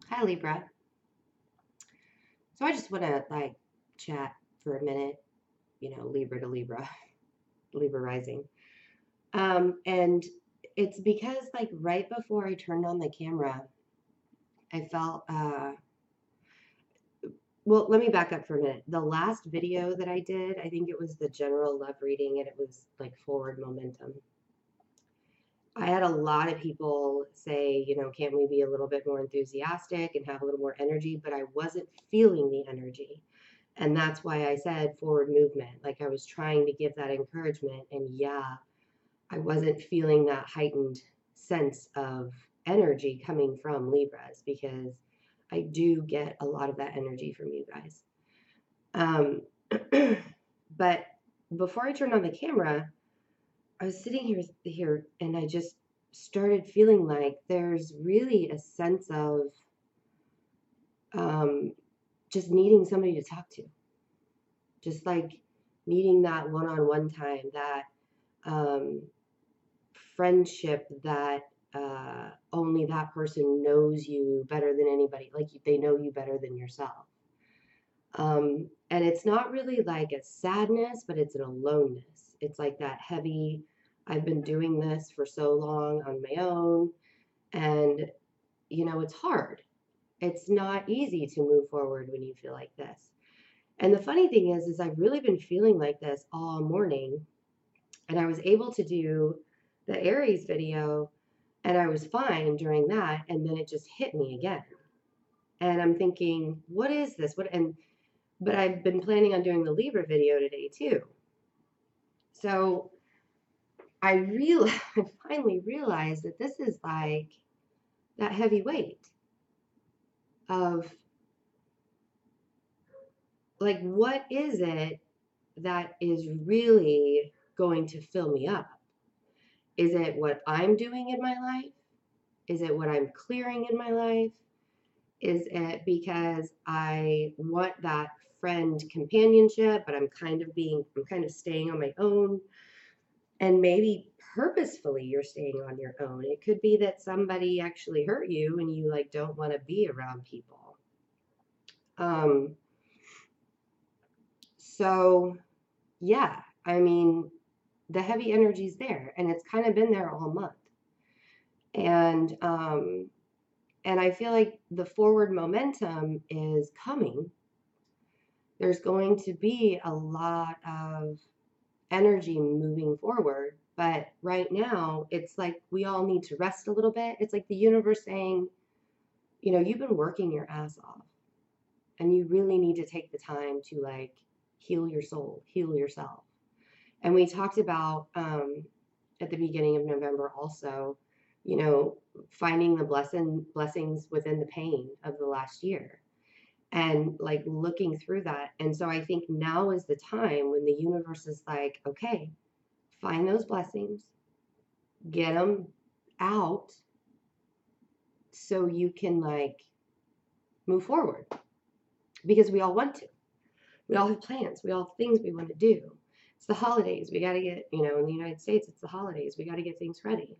Hi, Libra. So I just want to chat for a minute, Libra to Libra, Libra rising. And it's because right before I turned on the camera, I felt well, let me back up for a minute. The last video that I did, I think it was the general love reading and it was like forward momentum. I had a lot of people say, can't we be a little bit more enthusiastic and have a little more energy? But I wasn't feeling the energy. And that's why I said forward movement. Like I was trying to give that encouragement. And yeah, I wasn't feeling that heightened sense of energy coming from Libras because I do get a lot of that energy from you guys. But before I turned on the camera, I was sitting here and I just started feeling like there's really a sense of just needing somebody to talk to. Just like needing that one-on-one time, that friendship that only that person knows you better than anybody, like they know you better than yourself. And it's not really like a sadness, but it's an aloneness. It's like that heavy, I've been doing this for so long on my own, and it's hard. It's not easy to move forward when you feel like this. And the funny thing is I've really been feeling like this all morning, and I was able to do the Aries video, and I was fine during that, and then it just hit me again. And I'm thinking, what is this? But I've been planning on doing the Libra video today too. So I finally realized that this is like that heavy weight of like, what is it that is really going to fill me up? Is it what I'm doing in my life? Is it what I'm clearing in my life? Is it because I want that friend companionship, but I'm kind of staying on my own? And maybe purposefully you're staying on your own. It could be that somebody actually hurt you and you don't want to be around people. So yeah, I mean, the heavy energy's there and it's kind of been there all month. And I feel like the forward momentum is coming. There's going to be a lot of energy moving forward. But right now, it's like we all need to rest a little bit. It's like the universe saying, you've been working your ass off and you really need to take the time to heal your soul, heal yourself. And we talked about at the beginning of November also, finding the blessings within the pain of the last year and looking through that. And so I think now is the time when the universe is like, okay, find those blessings, get them out so you can move forward, because we all want to. We all have plans. We all have things we want to do. It's the holidays. We got to get, in the United States, it's the holidays. We got to get things ready.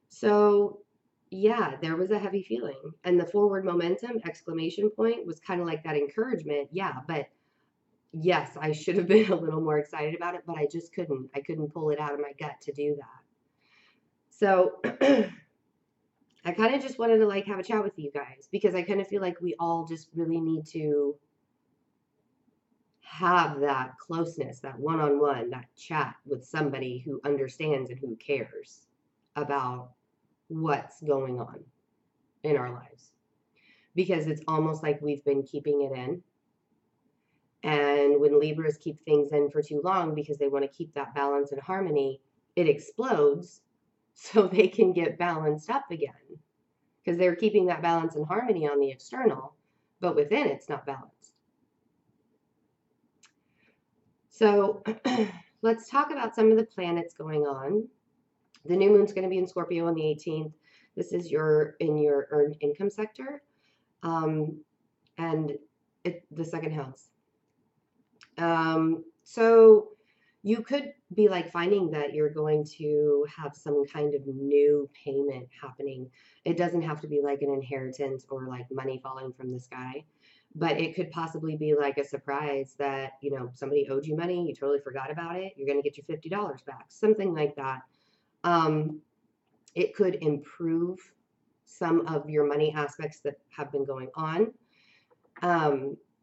So yeah, there was a heavy feeling, and the forward momentum exclamation point was kind of like that encouragement. Yeah, but yes, I should have been a little more excited about it, but I just couldn't. I couldn't pull it out of my gut to do that. So I kind of just wanted to have a chat with you guys, because I kind of feel like we all just really need to have that closeness, that one-on-one, that chat with somebody who understands and who cares about what's going on in our lives. Because it's almost like we've been keeping it in. And when Libras keep things in for too long because they want to keep that balance and harmony, it explodes so they can get balanced up again. Because they're keeping that balance and harmony on the external, but within it's not balanced. So let's talk about some of the planets going on. The new moon's going to be in Scorpio on the 18th. This is in your earned income sector, and the second house. So you could be like finding that you're going to have some kind of new payment happening. It doesn't have to be like an inheritance or like money falling from the sky, but it could possibly be like a surprise that, you know, somebody owed you money, you totally forgot about it, you're going to get your $50 back, something like that. It could improve some of your money aspects that have been going on.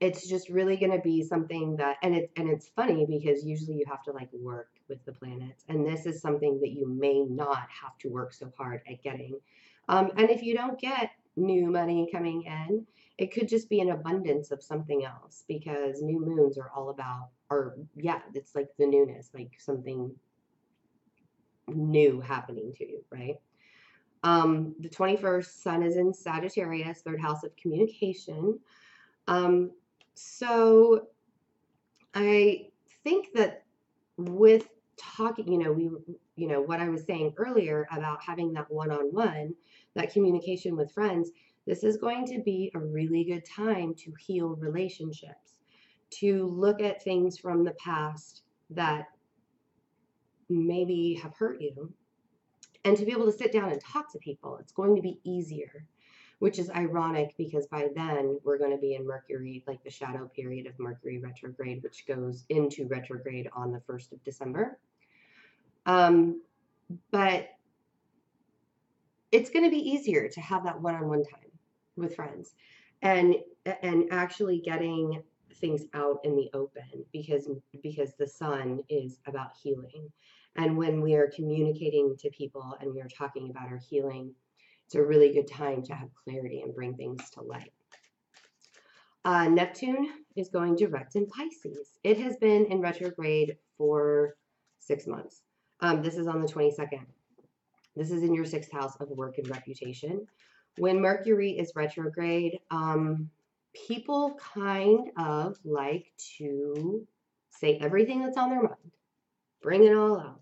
It's just really going to be something that, and it's funny because usually you have to like work with the planets, and this is something that you may not have to work so hard at getting. And if you don't get new money coming in, it could just be an abundance of something else, because new moons are all about, or yeah, it's like the newness, like something new happening to you, right? The 21st, Sun is in Sagittarius, third house of communication. So I think that with talking, what I was saying earlier about having that one-on-one, that communication with friends, this is going to be a really good time to heal relationships, to look at things from the past that maybe have hurt you, and to be able to sit down and talk to people. It's going to be easier, which is ironic because by then we're going to be in Mercury, like the shadow period of Mercury retrograde, which goes into retrograde on the 1st of December. But it's going to be easier to have that one-on-one time with friends, and actually getting things out in the open, because the sun is about healing. And when we are communicating to people and we are talking about our healing, it's a really good time to have clarity and bring things to light. Neptune is going direct in Pisces. It has been in retrograde for 6 months. This is on the 22nd. This is in your 6th house of work and reputation. When Mercury is retrograde, people kind of like to say everything that's on their mind, bring it all out.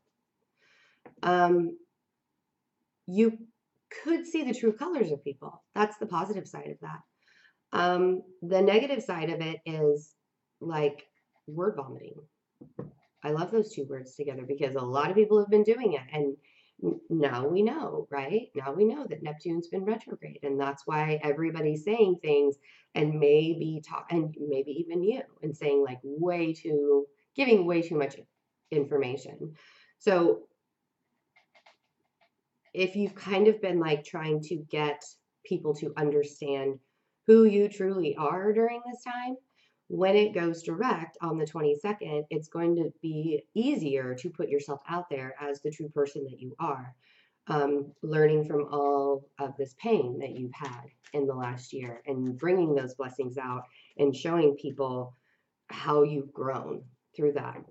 You could see the true colors of people. That's the positive side of that. The negative side of it is like word vomiting. I love those two words together because a lot of people have been doing it, and now we know, right? Now we know that Neptune's been retrograde, and that's why everybody's saying things, and maybe even you, and saying like giving way too much information. So if you've kind of been like trying to get people to understand who you truly are during this time, when it goes direct on the 22nd, it's going to be easier to put yourself out there as the true person that you are, learning from all of this pain that you've had in the last year and bringing those blessings out and showing people how you've grown through that.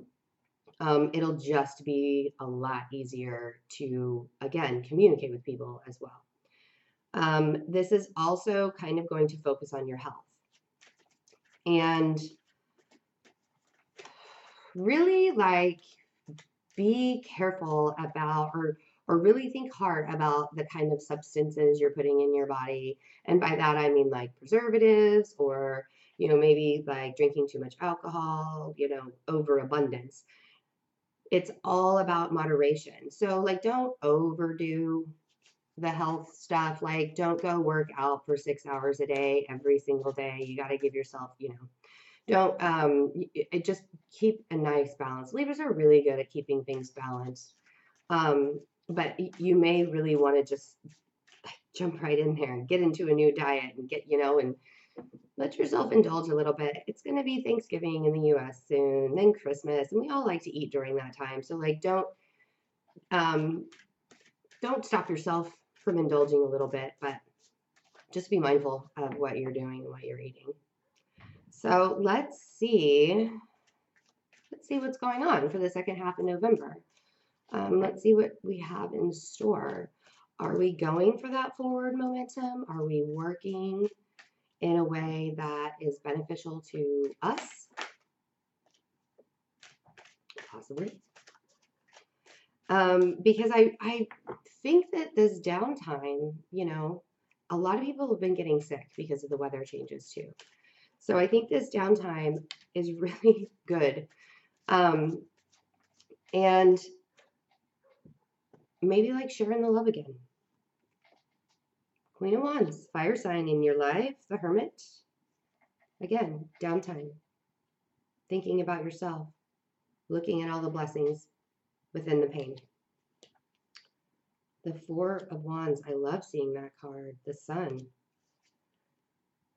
It'll just be a lot easier to, again, communicate with people as well. This is also kind of going to focus on your health. And really like be careful about, or really think hard about the kind of substances you're putting in your body. And by that, I mean like preservatives, or, maybe like drinking too much alcohol, overabundance. It's all about moderation. So like, don't overdo the health stuff. Like, don't go work out for 6 hours a day, every single day. You got to give yourself, don't, just keep a nice balance. Libras are really good at keeping things balanced. But you may really want to just like jump right in there and get into a new diet and get, and let yourself indulge a little bit. It's going to be Thanksgiving in the US soon, then Christmas, and we all like to eat during that time. So like, don't stop yourself from indulging a little bit, but just be mindful of what you're doing and what you're eating. So let's see what's going on for the second half of November. Let's see what we have in store. Are we going for that forward momentum? Are we working in a way that is beneficial to us? Possibly. Because I think that this downtime, a lot of people have been getting sick because of the weather changes too. So I think this downtime is really good. And maybe like sharing the love again. Queen of Wands, fire sign in your life, the Hermit. Again, downtime. Thinking about yourself. Looking at all the blessings within the pain. The Four of Wands, I love seeing that card. The Sun.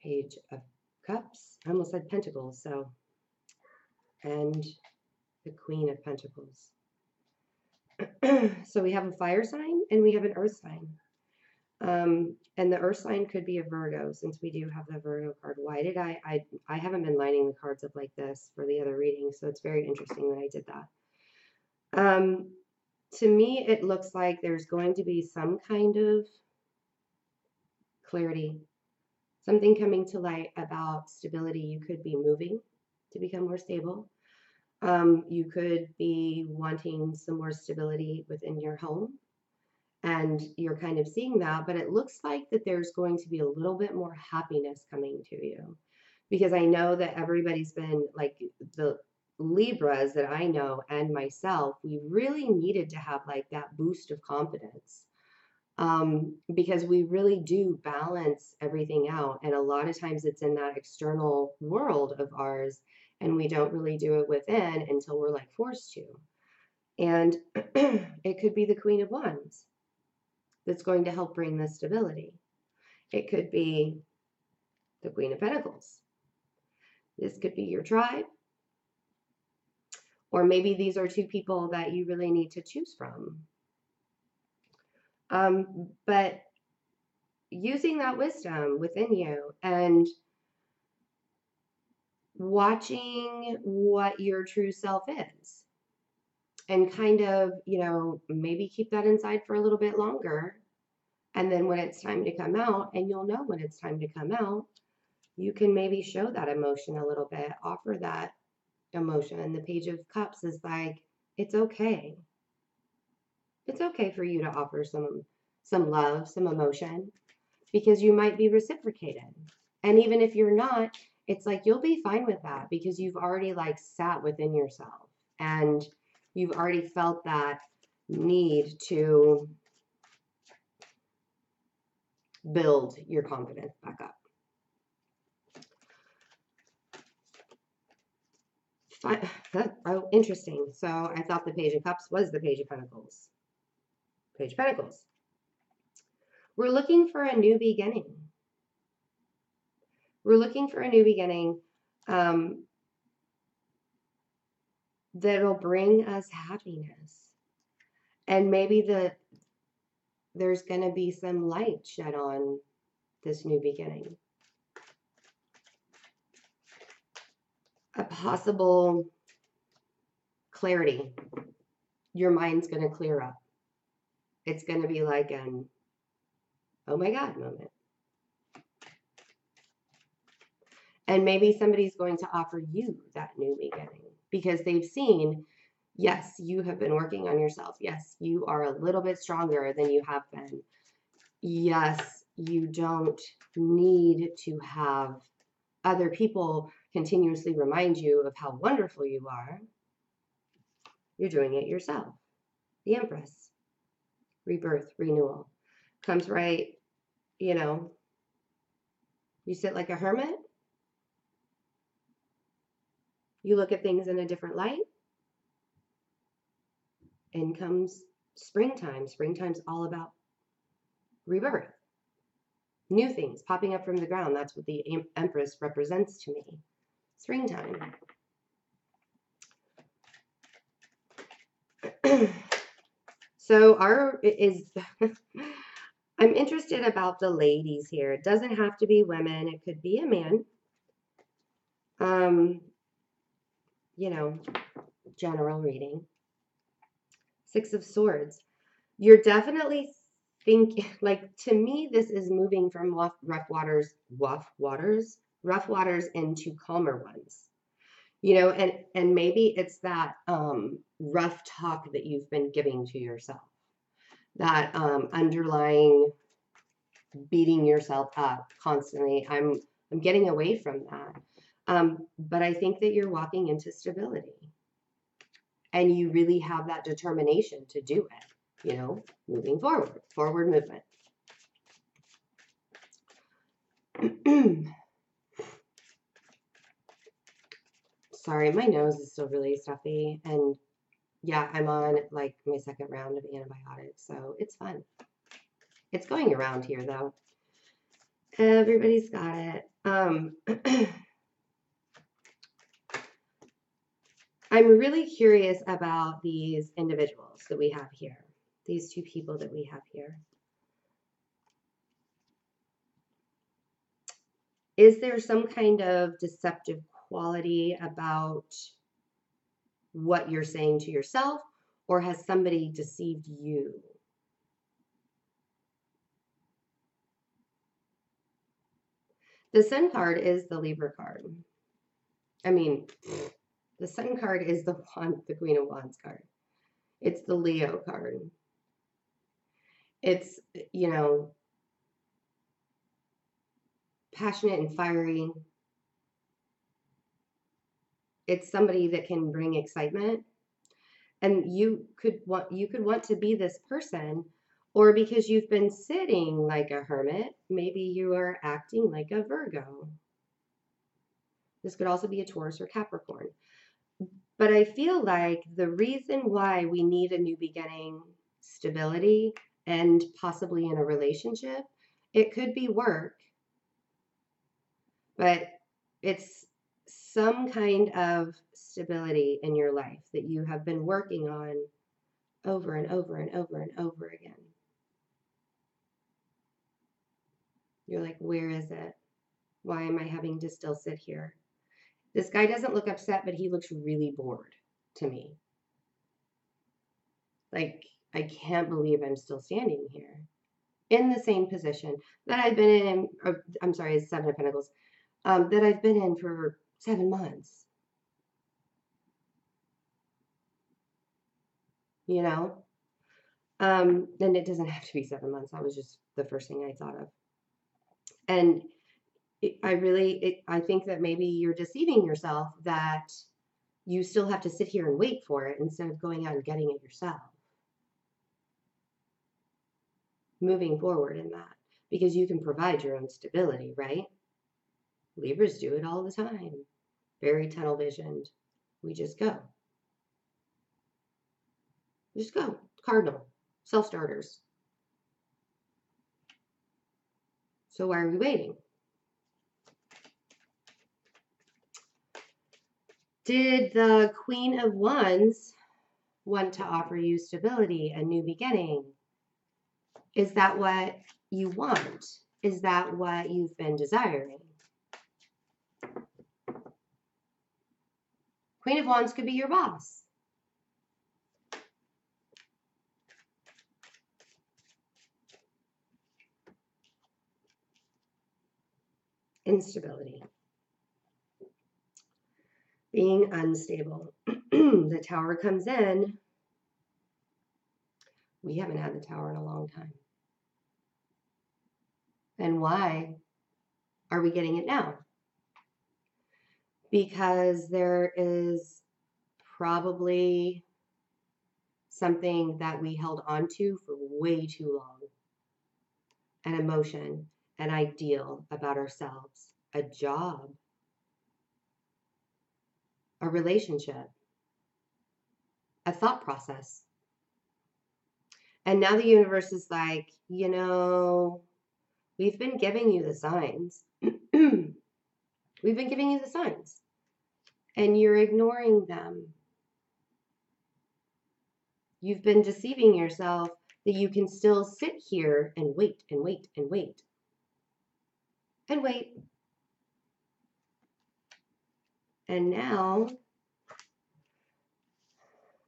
Page of Cups. I almost said Pentacles, so. And the Queen of Pentacles. So we have a fire sign and we have an earth sign. And the earth sign could be a Virgo, since we do have the Virgo card. Why did I haven't been lining the cards up like this for the other reading, so it's very interesting that I did that. To me, it looks like there's going to be some kind of clarity, something coming to light about stability. You could be moving to become more stable. You could be wanting some more stability within your home. And you're kind of seeing that, but it looks like that there's going to be a little bit more happiness coming to you, because I know that everybody's been like, the Libras that I know and myself, we really needed to have like that boost of confidence, because we really do balance everything out. And a lot of times it's in that external world of ours, and we don't really do it within until we're like forced to. And it could be the Queen of Wands that's going to help bring this stability. It could be the Queen of Pentacles. This could be your tribe. Or maybe these are two people that you really need to choose from. But using that wisdom within you and watching what your true self is, and kind of, you know, maybe keep that inside for a little bit longer. And then when it's time to come out, and you'll know when it's time to come out, you can maybe show that emotion a little bit, offer that emotion. And the Page of Cups is like, it's okay. It's okay for you to offer some love, some emotion, because you might be reciprocated. And even if you're not, it's like you'll be fine with that, because you've already like sat within yourself and you've already felt that need to build your confidence back up. Oh, interesting. So I thought the Page of Cups was the Page of Pentacles. Page of Pentacles. We're looking for a new beginning. We're looking for a new beginning that'll bring us happiness. And maybe there's going to be some light shed on this new beginning. A possible clarity. Your mind's going to clear up. It's going to be like an, oh my God moment. And maybe somebody's going to offer you that new beginning, because they've seen, yes, you have been working on yourself. Yes, you are a little bit stronger than you have been. Yes, you don't need to have other people continuously remind you of how wonderful you are. You're doing it yourself. The Empress. Rebirth, renewal. Comes right, you know, you sit like a hermit. You look at things in a different light. And comes springtime. Springtime's all about rebirth. New things popping up from the ground. That's what the Empress represents to me. Springtime. So I'm interested about the ladies here. It doesn't have to be women. It could be a man. You know, general reading. Six of Swords. You're definitely thinking, like, to me, this is moving from rough waters into calmer ones. You know, and maybe it's that rough talk that you've been giving to yourself, that underlying beating yourself up constantly. I'm getting away from that. But I think that you're walking into stability. and you really have that determination to do it, you know, moving forward movement. Sorry, my nose is still really stuffy, and yeah, I'm on like my second round of antibiotics, so it's fun. It's going around here though. Everybody's got it. I'm really curious about these individuals that we have here, these two people that we have here. Is there some kind of deceptive quality about what you're saying to yourself, or has somebody deceived you? The Sun card is the Libra card. I mean, the Sun card is the Queen of Wands card. It's the Leo card. It's, you know, passionate and fiery. It's somebody that can bring excitement, and you could want to be this person, or because you've been sitting like a hermit, maybe you are acting like a Virgo. This could also be a Taurus or Capricorn. But I feel like the reason why we need a new beginning, stability, and possibly in a relationship, it could be work, but it's some kind of stability in your life that you have been working on over and over and over and over again. You're like, where is it? Why am I having to still sit here? This guy doesn't look upset, but he looks really bored to me. Like, I can't believe I'm still standing here in the same position that I've been in, or, I'm sorry, it's Seven of Pentacles, that I've been in for 7 months. You know? And it doesn't have to be 7 months. That was just the first thing I thought of. And I think that maybe you're deceiving yourself that you still have to sit here and wait for it instead of going out and getting it yourself. Moving forward in that, because you can provide your own stability, right? Libras do it all the time. Very tunnel visioned. We just go. Just go. Cardinal. Self-starters. So why are we waiting? Did the Queen of Wands want to offer you stability, a new beginning? Is that what you want? Is that what you've been desiring? Queen of Wands could be your boss. Instability. Being unstable. The Tower comes in. We haven't had the Tower in a long time. And why are we getting it now? Because there is probably something that we held on to for way too long. An emotion, an ideal about ourselves, a job, a relationship, a thought process. And now the universe is like, you know, we've been giving you the signs. We've been giving you the signs. And you're ignoring them. You've been deceiving yourself that you can still sit here and wait and wait and wait. And wait. And now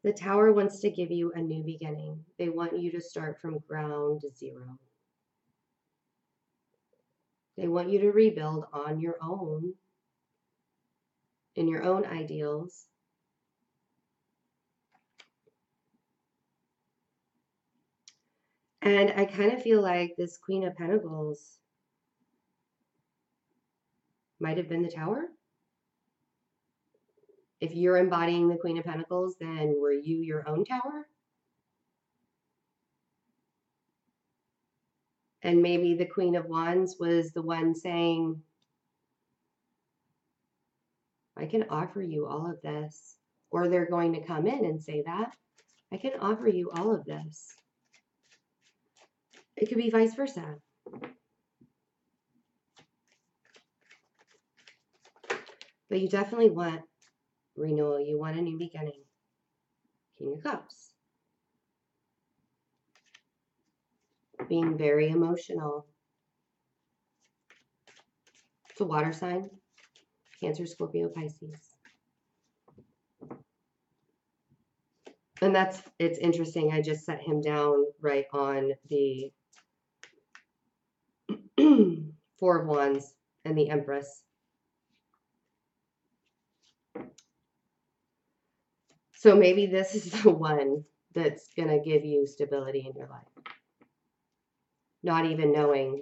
the Tower wants to give you a new beginning. They want you to start from ground zero. They want you to rebuild on your own, in your own ideals. And I kind of feel like this Queen of Pentacles might have been the Tower. If you're embodying the Queen of Pentacles, then were you your own tower? And maybe the Queen of Wands was the one saying, I can offer you all of this. Or they're going to come in and say that. I can offer you all of this. It could be vice versa. But you definitely want renewal. You want a new beginning. King of Cups. Being very emotional. It's a water sign. Cancer, Scorpio, Pisces. And it's interesting. I just set him down right on the Four of Wands and the Empress. So maybe this is the one that's going to give you stability in your life. Not even knowing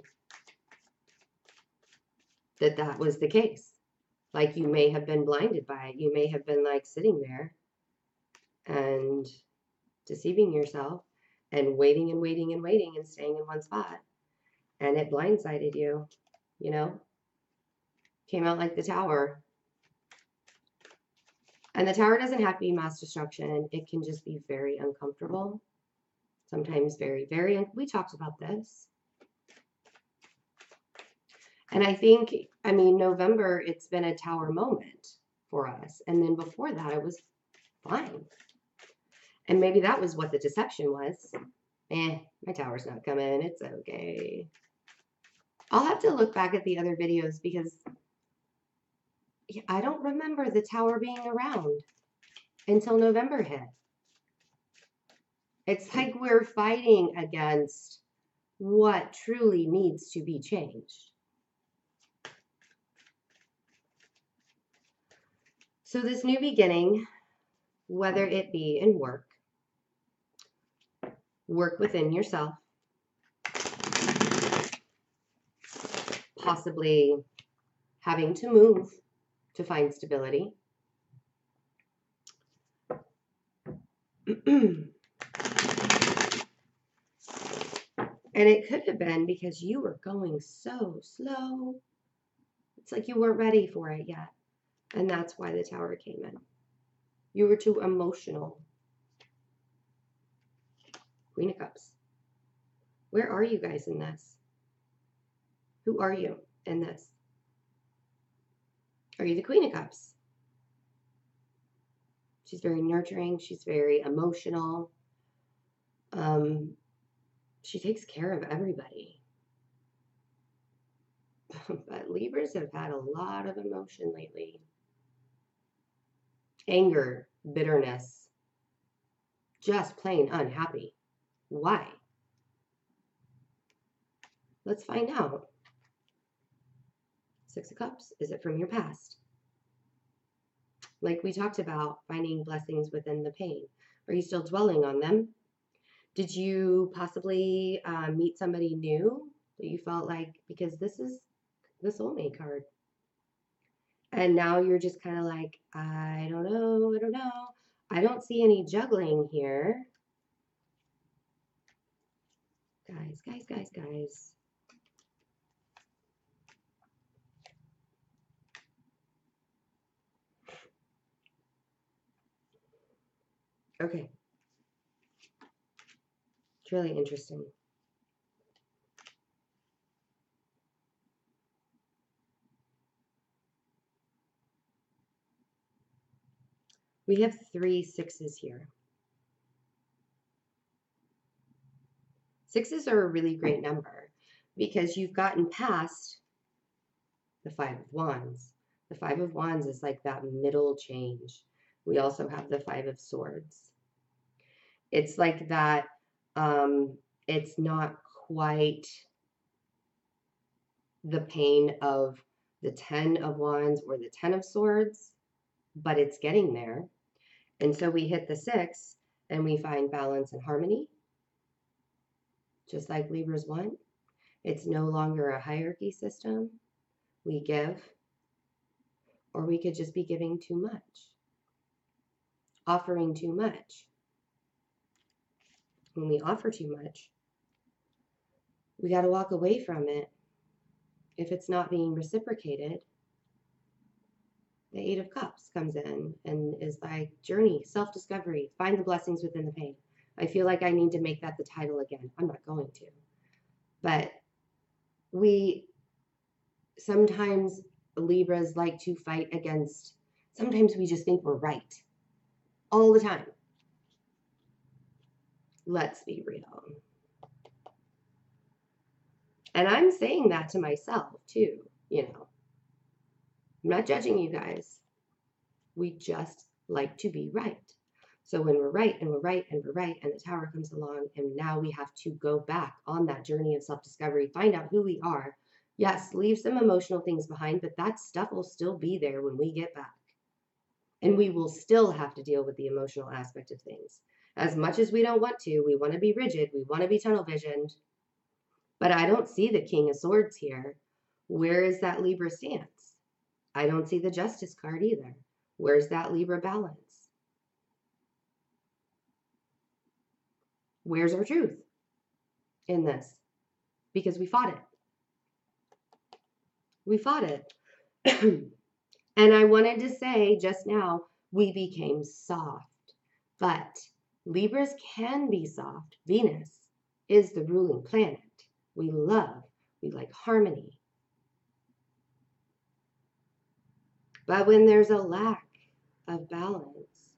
that that was the case. Like you may have been blinded by it. You may have been like sitting there and deceiving yourself and waiting and waiting and waiting and staying in one spot. And it blindsided you, you know? Came out like the Tower. And the Tower doesn't have to be mass destruction. It can just be very uncomfortable. Sometimes very, very, we talked about this. And I think, I mean, November, it's been a Tower moment for us. And then before that, it was fine. And maybe that was what the deception was. My Tower's not coming. It's okay. I'll have to look back at the other videos because I don't remember the Tower being around until November hit. It's like we're fighting against what truly needs to be changed. So this new beginning, whether it be in work within yourself, possibly having to move to find stability, and it could have been because you were going so slow. It's like you weren't ready for it yet. And that's why the Tower came in. You were too emotional. Queen of Cups. Where are you guys in this? Who are you in this? Are you the Queen of Cups? She's very nurturing. She's very emotional. She takes care of everybody. But Libras have had a lot of emotion lately. Anger, bitterness, just plain unhappy. Why? Let's find out. Six of Cups. Is it from your past? Like we talked about, finding blessings within the pain. Are you still dwelling on them? Did you possibly meet somebody new that you felt like, because this is the soulmate card. And now you're just kind of like, I don't know. I don't see any juggling here. Guys. Okay. It's really interesting. We have 3 6s here. 6s are a really great number because you've gotten past the 5 of Wands. The 5 of Wands is like that middle change. We also have the 5 of Swords. It's like that, it's not quite the pain of the 10 of Wands or the 10 of Swords, but it's getting there. And so we hit the 6 and we find balance and harmony, just like Libras want. It's no longer a hierarchy system. We give, or we could just be giving too much. offering too much. When we offer too much, we got to walk away from it. If it's not being reciprocated, the Eight of Cups comes in and is like journey, self-discovery, find the blessings within the pain. I feel like I need to make that the title again. I'm not going to. But we sometimes, Libras like to fight against, sometimes we just think we're right all the time. Let's be real. And I'm saying that to myself too, you know. I'm not judging you guys. We just like to be right. So when we're right and we're right and we're right and the Tower comes along and now we have to go back on that journey of self-discovery, find out who we are. Yes, leave some emotional things behind, but that stuff will still be there when we get back. And we will still have to deal with the emotional aspect of things. As much as we don't want to, we want to be rigid, we want to be tunnel visioned. But I don't see the King of Swords here. Where is that Libra stance? I don't see the Justice card either. Where's that Libra balance? Where's our truth in this? Because we fought it. We fought it. And I wanted to say just now, we became soft. But Libras can be soft. Venus is the ruling planet. We love, we like harmony. But when there's a lack of balance,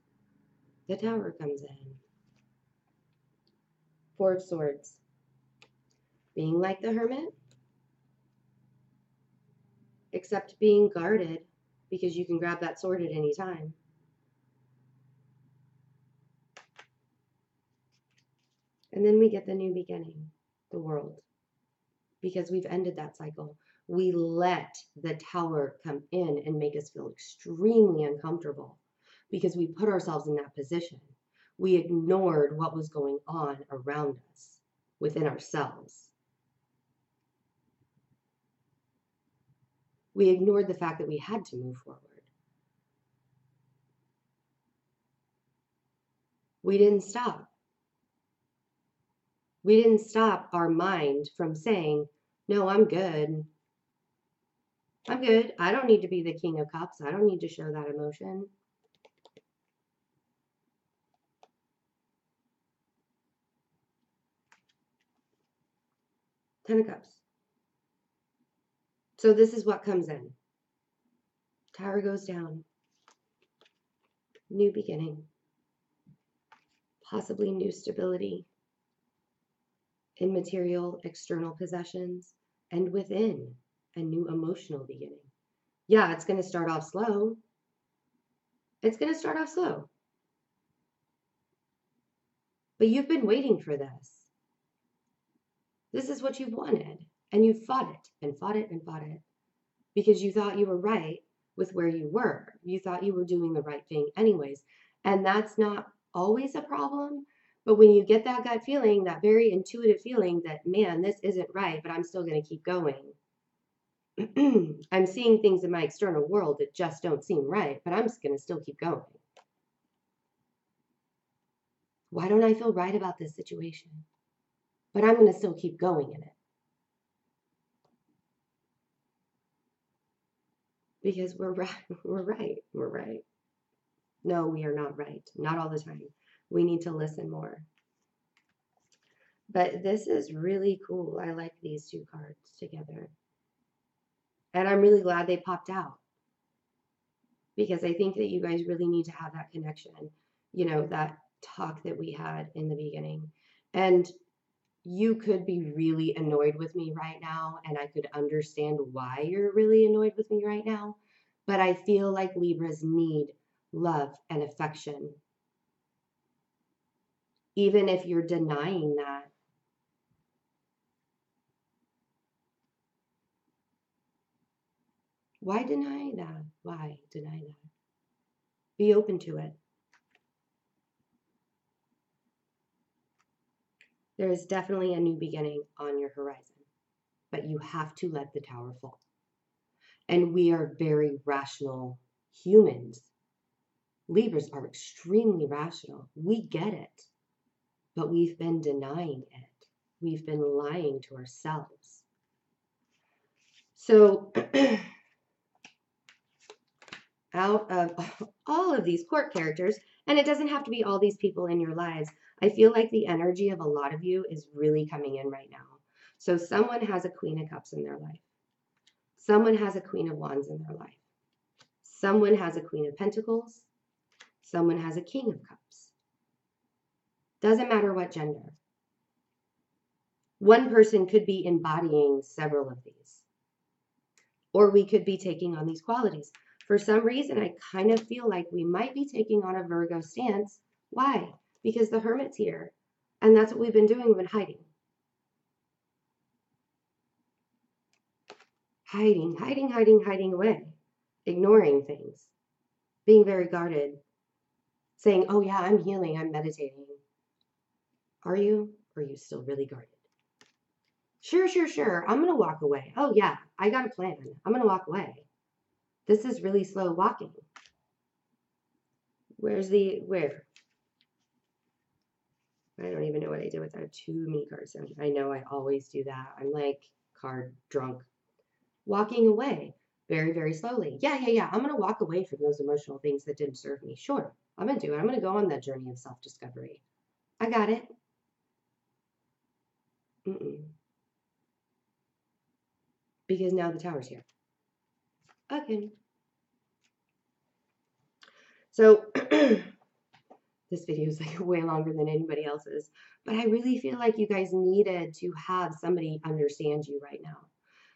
the Tower comes in. Four of Swords. Being like the Hermit, except being guarded because you can grab that sword at any time. And then we get the new beginning, the world, because we've ended that cycle. We let the Tower come in and make us feel extremely uncomfortable because we put ourselves in that position. We ignored what was going on around us, within ourselves. We ignored the fact that we had to move forward. We didn't stop. We didn't stop our mind from saying, no, I'm good. I'm good. I don't need to be the King of Cups. I don't need to show that emotion. Ten of Cups. So this is what comes in. Tower goes down. New beginning. Possibly new stability in material, external possessions, and within a new emotional beginning. Yeah, it's going to start off slow. It's going to start off slow. But you've been waiting for this. This is what you've wanted. And you fought it and fought it and fought it because you thought you were right with where you were. You thought you were doing the right thing anyways. And that's not always a problem. But when you get that gut feeling, that very intuitive feeling that, man, this isn't right, but I'm still going to keep going. I'm seeing things in my external world that just don't seem right, but I'm just going to still keep going. Why don't I feel right about this situation? But I'm going to still keep going in it. Because we're right. We're right. We're right. No, we are not right. Not all the time. We need to listen more. But this is really cool. I like these two cards together. And I'm really glad they popped out. Because I think that you guys really need to have that connection. You know, that talk that we had in the beginning. And you could be really annoyed with me right now. And I could understand why you're really annoyed with me right now. But I feel like Libras need love and affection. Even if you're denying that. Why deny that? Why deny that? Be open to it. There is definitely a new beginning on your horizon, but you have to let the Tower fall. And we are very rational humans. Libras are extremely rational. We get it, but we've been denying it. We've been lying to ourselves. So out of all of these court characters, and it doesn't have to be all these people in your lives, I feel like the energy of a lot of you is really coming in right now. So someone has a Queen of Cups in their life. Someone has a Queen of Wands in their life. Someone has a Queen of Pentacles. Someone has a King of Cups. Doesn't matter what gender. One person could be embodying several of these. Or we could be taking on these qualities. For some reason, I kind of feel like we might be taking on a Virgo stance. Why? Because the Hermit's here. And that's what we've been doing. We've been hiding. Hiding away. Ignoring things. Being very guarded. Saying, oh yeah, I'm healing, I'm meditating. Are you? Or are you still really guarded? Sure. I'm going to walk away. Oh yeah, I got a plan. I'm going to walk away. This is really slow walking. Where? I don't even know what I did with that. Too many cards. I know I always do that. I'm like card drunk. Walking away very, very slowly. Yeah. I'm going to walk away from those emotional things that didn't serve me. Sure. I'm going to do it. I'm going to go on that journey of self-discovery. I got it. Because now the Tower's here. Okay. So this video is like way longer than anybody else's, but I really feel like you guys needed to have somebody understand you right now,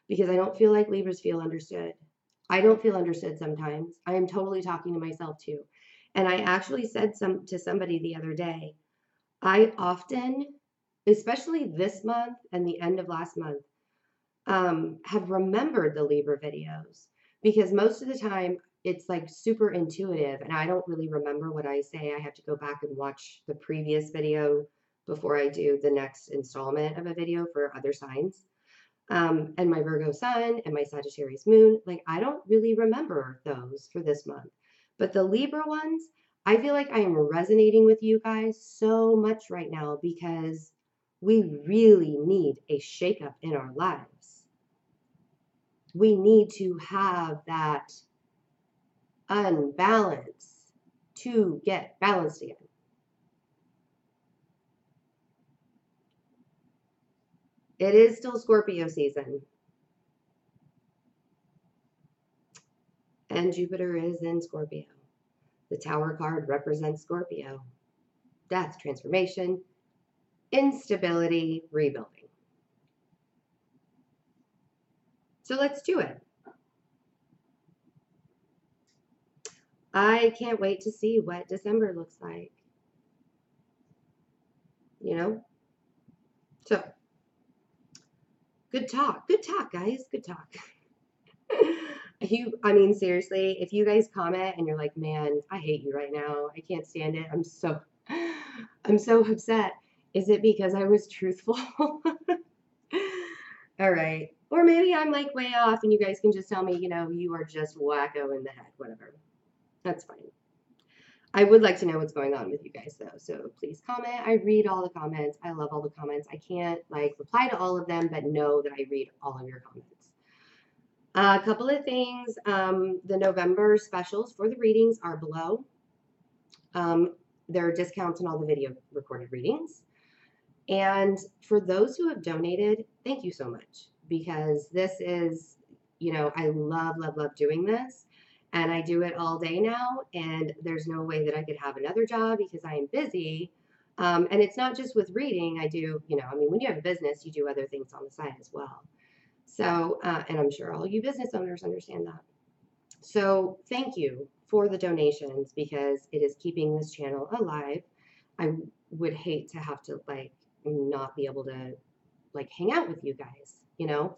because I don't feel like Libras feel understood. I don't feel understood sometimes. I am totally talking to myself too. And I actually said to somebody the other day, I often, especially this month and the end of last month, have remembered the Libra videos, because most of the time it's like super intuitive and I don't really remember what I say. I have to go back and watch the previous video before I do the next installment of a video for other signs. And my Virgo sun and my Sagittarius moon, like I don't really remember those for this month. But the Libra ones, I feel like I am resonating with you guys so much right now because we really need a shakeup in our lives. We need to have that unbalance to get balanced again. It is still Scorpio season. And Jupiter is in Scorpio. The Tower card represents Scorpio. Death, transformation, instability, rebuilding. So let's do it. I can't wait to see what December looks like. You know? So, good talk, guys. Good talk. I mean, seriously, if you guys comment and you're like, man, I hate you right now. I can't stand it. I'm so upset. Is it because I was truthful? All right. Or maybe I'm like way off and you guys can just tell me, you know, you are just wacko in the head, whatever. That's fine. I would like to know what's going on with you guys though. So please comment. I read all the comments. I love all the comments. I can't like reply to all of them, but know that I read all of your comments. A couple of things. The November specials for the readings are below. There are discounts on all the video recorded readings. And for those who have donated, thank you so much, because this is, you know, I love doing this, and I do it all day now, and there's no way that I could have another job because I am busy. And it's not just with reading. I do, you know, I mean, when you have a business, you do other things on the side as well. So, and I'm sure all you business owners understand that. So thank you for the donations, because it is keeping this channel alive. I would hate to have to like not be able to like hang out with you guys, you know?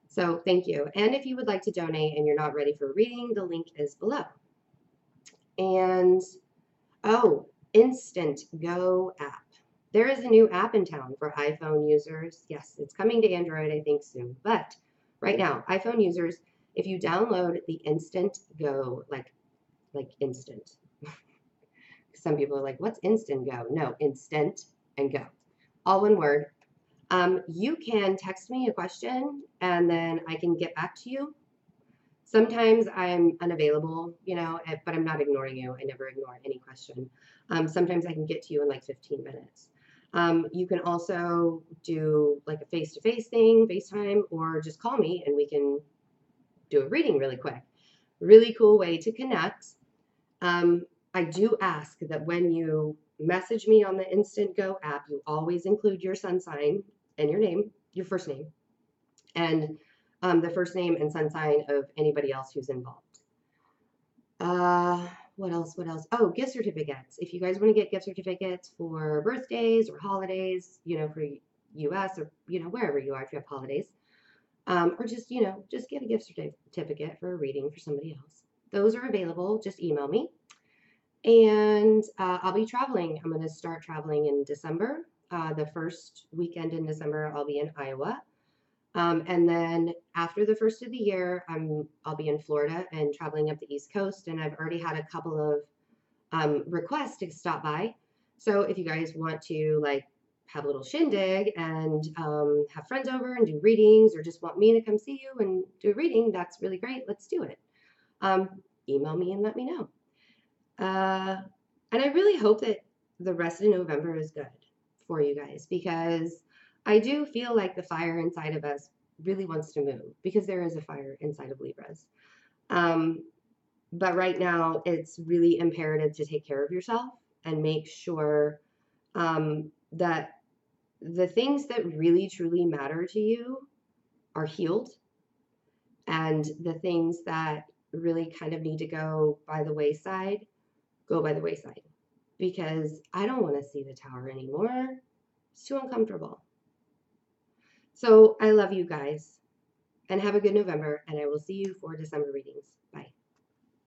So thank you. And if you would like to donate and you're not ready for reading, the link is below. And oh, Instant Go app. There is a new app in town for iPhone users. Yes, it's coming to Android, I think soon. But right now, iPhone users, if you download the Instant Go, like instant, Some people are like, what's instant go? No, instant and go. All one word. You can text me a question and then I can get back to you. Sometimes I'm unavailable, but I'm not ignoring you. I never ignore any question. Sometimes I can get to you in like 15 minutes. You can also do like a face-to-face thing, FaceTime, or just call me and we can do a reading really quick. Really cool way to connect. I do ask that when you message me on the Instant Go app, you always include your sun sign and your name, your first name, and the first name and sun sign of anybody else who's involved. What else? What else? Oh, gift certificates. If you guys want to get gift certificates for birthdays or holidays, for US or, wherever you are, if you have holidays, or just get a gift certificate for a reading for somebody else. Those are available. Just email me. And I'll be traveling. I'm going to start traveling in December. The first weekend in December, I'll be in Iowa. And then after the first of the year, I'll be in Florida and traveling up the East Coast. And I've already had a couple of requests to stop by. So if you guys want to have a little shindig and have friends over and do readings, or just want me to come see you and do a reading, that's really great. Let's do it. Email me and let me know. And I really hope that the rest of November is good for you guys, because I do feel like the fire inside of us really wants to move, because there is a fire inside of Libras. But right now it's really imperative to take care of yourself and make sure that the things that really truly matter to you are healed, and the things that really kind of need to go by the wayside go by the wayside, because I don't want to see the tower anymore. It's too uncomfortable. So I love you guys, and have a good November, and I will see you for December readings. Bye.